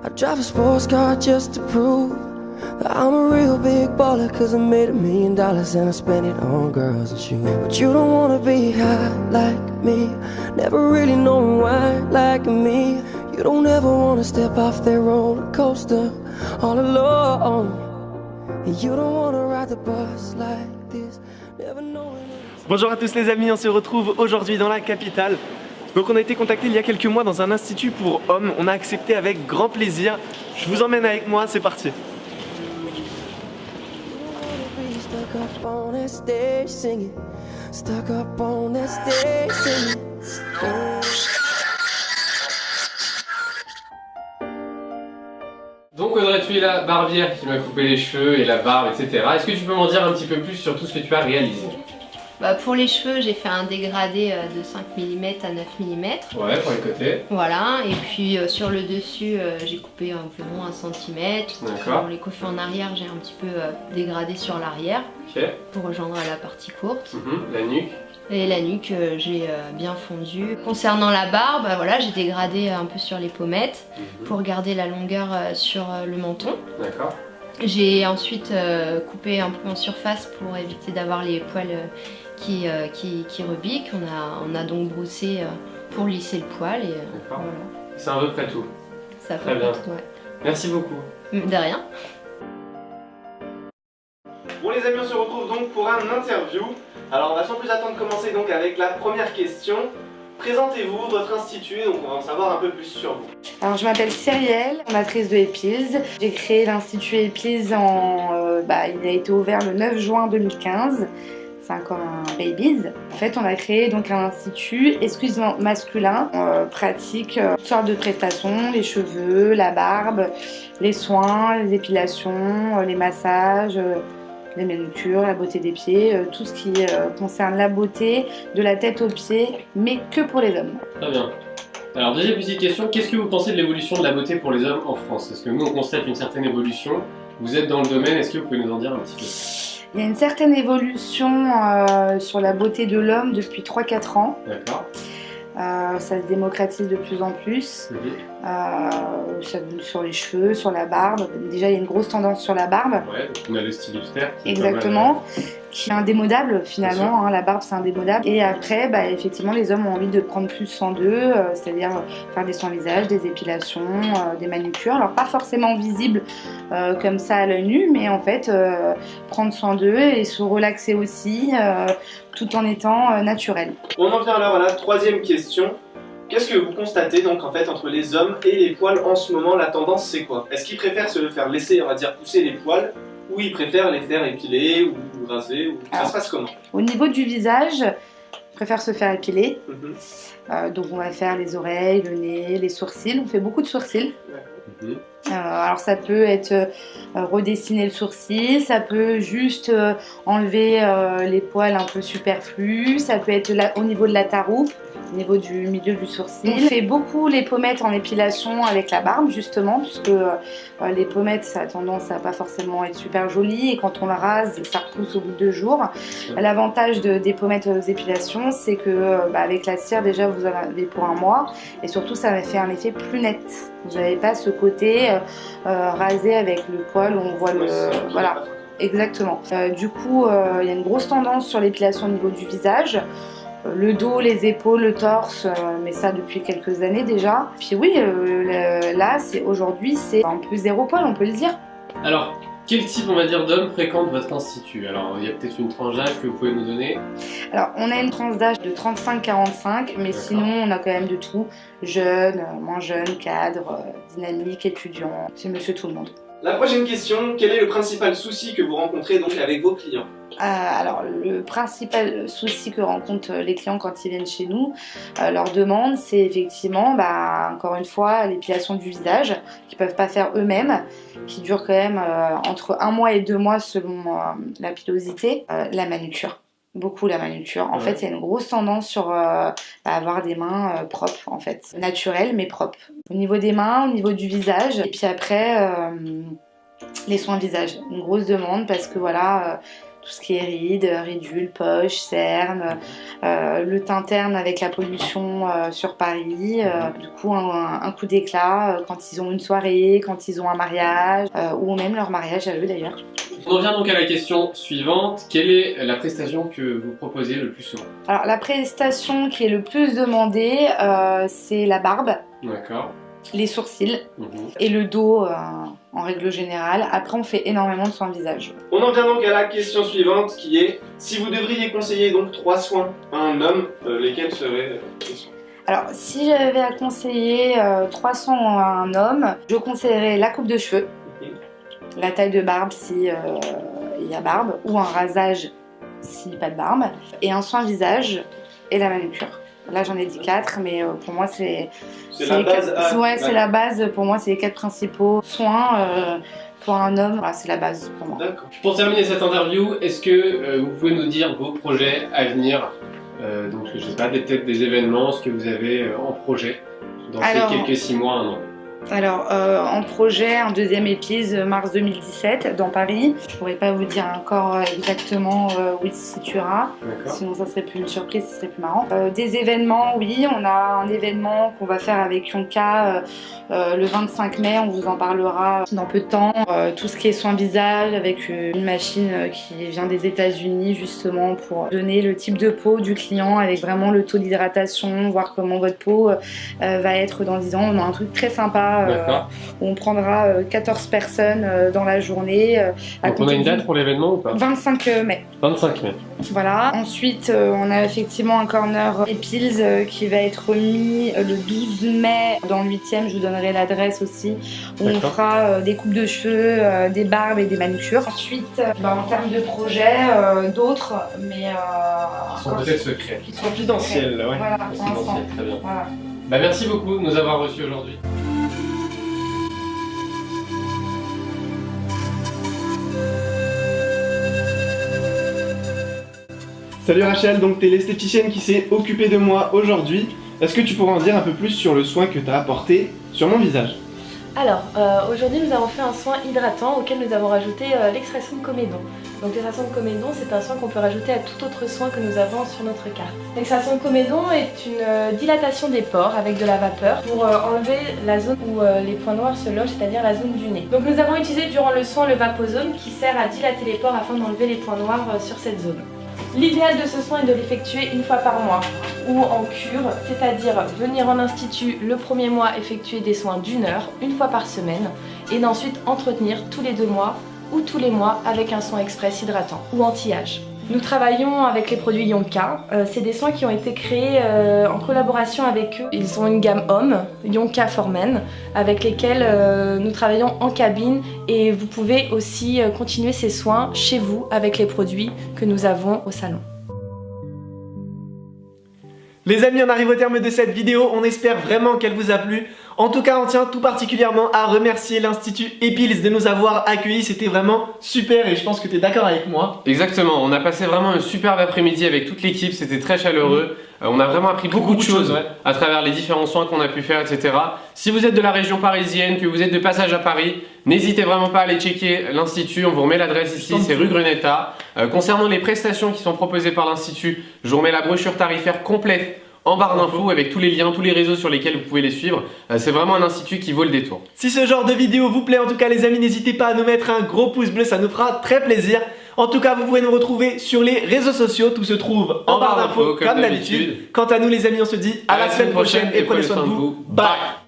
I drive a sports car just to prove that I'm a real big baller, cause I made $1 million and I spent it on girls and shoes. But you don't wanna be high like me, never really knowing why like me. You don't ever wanna step off that roller coaster all alone. And you don't wanna ride the bus like this, never knowing. Bonjour à tous les amis, on se retrouve aujourd'hui dans la capitale. Donc on a été contacté il y a quelques mois dans un institut pour hommes, on a accepté avec grand plaisir. Je vous emmène avec moi, c'est parti. Donc Audrey, tu es la barbière qui m'a coupé les cheveux et la barbe, etc. Est-ce que tu peux m'en dire un petit peu plus sur tout ce que tu as réalisé? Pour les cheveux, j'ai fait un dégradé de 5 mm à 9 mm. Ouais, pour les côtés. Voilà, et puis sur le dessus, j'ai coupé environ 1 cm. D'accord. Pour les coiffures en arrière, j'ai un petit peu dégradé sur l'arrière. Ok. Pour rejoindre la partie courte. La nuque. Et la nuque, j'ai bien fondu. Concernant la barbe, voilà, j'ai dégradé un peu sur les pommettes pour garder la longueur sur le menton. D'accord. J'ai ensuite coupé un peu en surface pour éviter d'avoir les poils qui rebiquent. On a donc brossé pour lisser le poil. Voilà. C'est à peu près tout. Ça Très bien. Tout, ouais. Merci beaucoup. De rien. Bon les amis, on se retrouve donc pour un interview. Alors on va sans plus attendre commencer donc avec la première question. Présentez-vous, votre institut, donc on va en savoir un peu plus sur vous. Alors je m'appelle Cyrielle, fondatrice de Epiz. J'ai créé l'institut Epiz il a été ouvert le 9 juin 2015. C'est encore un babies. En fait, on a créé donc un institut exclusivement masculin. On pratique toutes sortes de prestations, les cheveux, la barbe, les soins, les épilations, les massages, les manucures, la beauté des pieds, tout ce qui concerne la beauté de la tête aux pieds, mais que pour les hommes. Très bien. Alors deuxième petite question, qu'est-ce que vous pensez de l'évolution de la beauté pour les hommes en France? Est-ce que nous on constate une certaine évolution? Vous êtes dans le domaine, est-ce que vous pouvez nous en dire un petit peu? Il y a une certaine évolution sur la beauté de l'homme depuis 3-4 ans. D'accord. Ça se démocratise de plus en plus. Sur les cheveux, sur la barbe. Déjà, il y a une grosse tendance sur la barbe. Ouais, donc on a le style hipster. Exactement. Qui est indémodable finalement, hein, la barbe c'est indémodable. Et après, effectivement, les hommes ont envie de prendre plus soin d'eux, c'est-à-dire faire des soins visage, des épilations, des manucures. Alors pas forcément visibles comme ça à l'œil nu, mais en fait prendre soin d'eux et se relaxer aussi, tout en étant naturel. On en vient alors à la troisième question. Qu'est-ce que vous constatez donc en fait entre les hommes et les poils en ce moment? La tendance c'est quoi? Est-ce qu'ils préfèrent se faire laisser, on va dire, pousser les poils, ou ils préfèrent les faire épiler ou raser ou... Ça se passe comment? Au niveau du visage, on préfère se faire épiler. Donc on va faire les oreilles, le nez, les sourcils. On fait beaucoup de sourcils. Alors ça peut être redessiner le sourcil, ça peut juste enlever les poils un peu superflus, ça peut être là, au niveau de la taroupe, au niveau du milieu du sourcil. On fait beaucoup les pommettes en épilation avec la barbe justement, puisque les pommettes ça a tendance à pas forcément être super joli et quand on la rase ça repousse au bout de 2 jours. L'avantage des pommettes aux épilations c'est que avec la cire déjà vous en avez pour 1 mois et surtout ça fait un effet plus net. Vous n'avez pas ce côté rasé avec le poil où on voit le... Voilà, exactement. Du coup, il y a une grosse tendance sur l'épilation au niveau du visage. Le dos, les épaules, le torse, mais ça depuis quelques années déjà. Puis oui, là, aujourd'hui, c'est un peu 0 poil, on peut le dire. Alors, quel type, on va dire, d'hommes fréquente votre institut? Alors, il y a peut-être une tranche d'âge que vous pouvez nous donner? Alors, on a une tranche d'âge de 35-45, mais sinon, on a quand même de tout. Jeunes, moins jeunes, cadres, dynamiques, étudiants, c'est monsieur tout le monde. La prochaine question, quel est le principal souci que vous rencontrez donc avec vos clients? Alors, le principal souci que rencontrent les clients quand ils viennent chez nous, leur demande, c'est effectivement, encore une fois, l'épilation du visage, qu'ils ne peuvent pas faire eux-mêmes, qui dure quand même entre 1 mois et 2 mois selon la pilosité, la manucure. Beaucoup la manucure. En fait, il y a une grosse tendance sur avoir des mains propres, en fait. Naturelles, mais propres. Au niveau des mains, au niveau du visage. Et puis après, les soins visage. Une grosse demande parce que voilà, tout ce qui est rides, ridules, poches, cernes, le teint terne avec la pollution sur Paris, du coup un coup d'éclat quand ils ont une soirée, quand ils ont un mariage, ou même leur mariage à eux d'ailleurs. On en vient donc à la question suivante. Quelle est la prestation que vous proposez le plus souvent? Alors la prestation qui est le plus demandée, c'est la barbe. D'accord. Les sourcils et le dos en règle générale. Après on fait énormément de soins visage. On en vient donc à la question suivante qui est si vous devriez conseiller donc 3 soins à un homme, lesquels seraient les soins? Alors si j'avais à conseiller 3 soins à un homme, je conseillerais la coupe de cheveux, la taille de barbe si il y a barbe, ou un rasage si pas de barbe, et un soin visage et la manucure. Là j'en ai dit 4, mais pour moi c'est la base. Ouais, c'est la base. Pour moi c'est les 4 principaux soins pour un homme. Voilà, c'est la base pour moi. D'accord. Pour terminer cette interview, est-ce que vous pouvez nous dire vos projets à venir? Donc je sais pas, peut-être des événements, ce que vous avez en projet dans ces quelques 6 mois, 1 an. Alors, en projet, un deuxième Épiles mars 2017 dans Paris. Je pourrais pas vous dire encore exactement où il se situera, sinon ça serait plus une surprise, ce serait plus marrant. Des événements, oui, on a un événement qu'on va faire avec Yonka le 25 mai, on vous en parlera dans peu de temps. Tout ce qui est soin visage avec une machine qui vient des États-Unis justement pour donner le type de peau du client avec vraiment le taux d'hydratation, voir comment votre peau va être dans 10 ans. On a un truc très sympa. Où on prendra 14 personnes dans la journée. Donc on a une date pour l'événement ou pas? 25 mai. 25 mai. Voilà. Ensuite, on a effectivement un corner Épiles qui va être mis le 12 mai dans le 8e. Je vous donnerai l'adresse aussi. Où on fera des coupes de cheveux, des barbes et des manucures. Ensuite, en termes de projets, d'autres, mais qui sont peut-être secrets. Qui sont confidentiels. Ouais. Voilà, pour l'instant. Très bien. Voilà. Bah, merci beaucoup de nous avoir reçus aujourd'hui. Salut Rachel, donc t'es l'esthéticienne qui s'est occupée de moi aujourd'hui. Est-ce que tu pourrais en dire un peu plus sur le soin que tu as apporté sur mon visage? Alors, aujourd'hui nous avons fait un soin hydratant auquel nous avons rajouté l'extraction de comédon. Donc l'extraction de comédon, c'est un soin qu'on peut rajouter à tout autre soin que nous avons sur notre carte. L'extraction de comédon est une dilatation des pores avec de la vapeur pour enlever la zone où les points noirs se logent, c'est-à-dire la zone du nez. Donc nous avons utilisé durant le soin le Vapozone qui sert à dilater les pores afin d'enlever les points noirs sur cette zone. L'idéal de ce soin est de l'effectuer une fois par mois ou en cure, c'est-à-dire venir en institut le premier mois effectuer des soins d'1 heure, une fois par semaine, et d'ensuite entretenir tous les 2 mois ou tous les mois avec un soin express hydratant ou anti-âge. Nous travaillons avec les produits Yonka, c'est des soins qui ont été créés en collaboration avec eux. Ils ont une gamme homme, Yonka for Men, avec lesquels nous travaillons en cabine et vous pouvez aussi continuer ces soins chez vous avec les produits que nous avons au salon. Les amis, on arrive au terme de cette vidéo, on espère vraiment qu'elle vous a plu. En tout cas, on tient tout particulièrement à remercier l'Institut Épiles de nous avoir accueillis, c'était vraiment super et je pense que tu es d'accord avec moi. Exactement, on a passé vraiment un superbe après-midi avec toute l'équipe, c'était très chaleureux. On a vraiment appris beaucoup de choses à travers les différents soins qu'on a pu faire, etc. Si vous êtes de la région parisienne, que vous êtes de passage à Paris, n'hésitez vraiment pas à aller checker l'Institut, on vous remet l'adresse ici, c'est rue Grunetta. Concernant les prestations qui sont proposées par l'Institut, je vous remets la brochure tarifaire complète en barre d'infos avec tous les liens, tous les réseaux sur lesquels vous pouvez les suivre. C'est vraiment un institut qui vaut le détour. Si ce genre de vidéo vous plaît, en tout cas les amis, n'hésitez pas à nous mettre un gros pouce bleu, ça nous fera très plaisir. En tout cas, vous pouvez nous retrouver sur les réseaux sociaux, tout se trouve en barre d'infos comme d'habitude. Quant à nous les amis, on se dit à la semaine prochaine et prenez soin de vous. Bye.